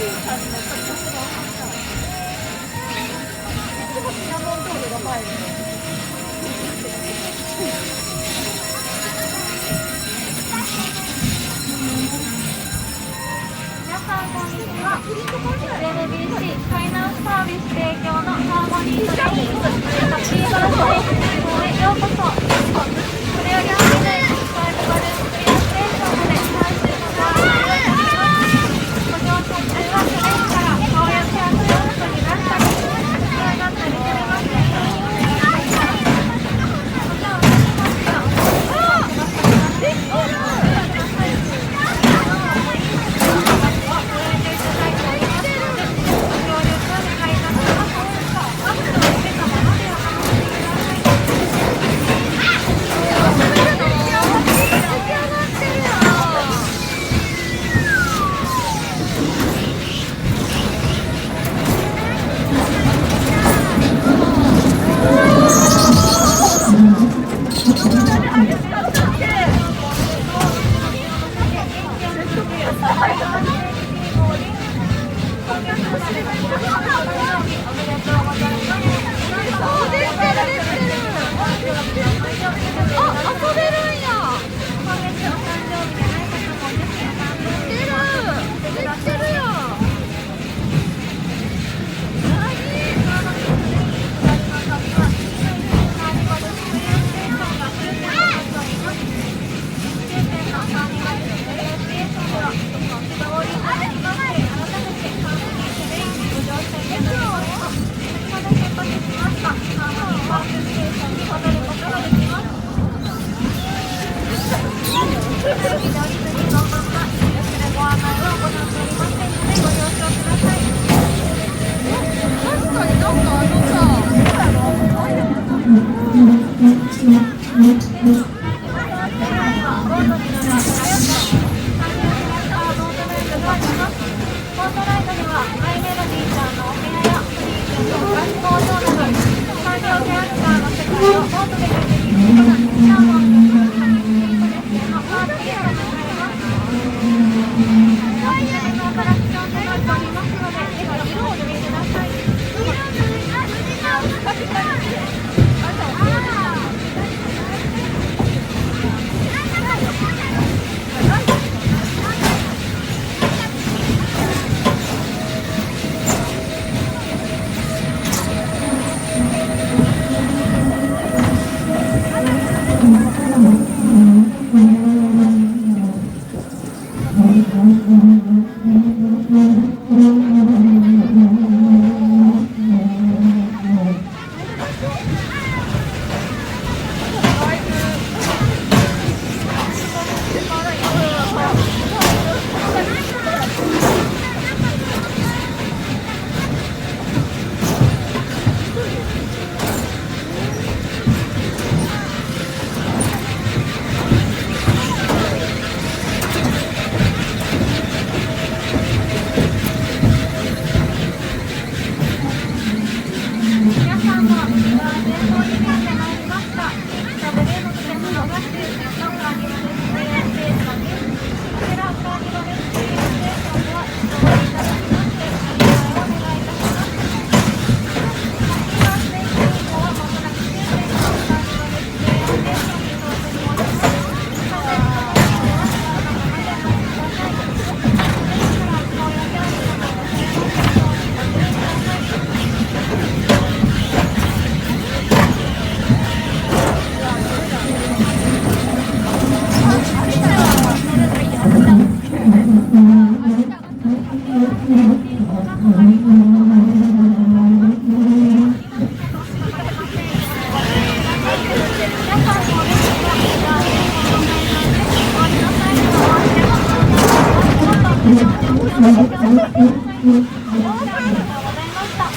いう感じの形がシナモンロールが入るの。皆さんこんにちは。SLBC ファイナンスサービス提供のハーモニートレインハッピーバースデーへようこそ。これよりは未来に伝えるバルーンクリアステーションまで最終のご案内をいたします。ご乗車中はトレインから顔や手足を外に出したり、使い勝手にすれませんようにお願いします。またお願いしますが、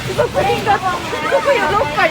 すごくロッカー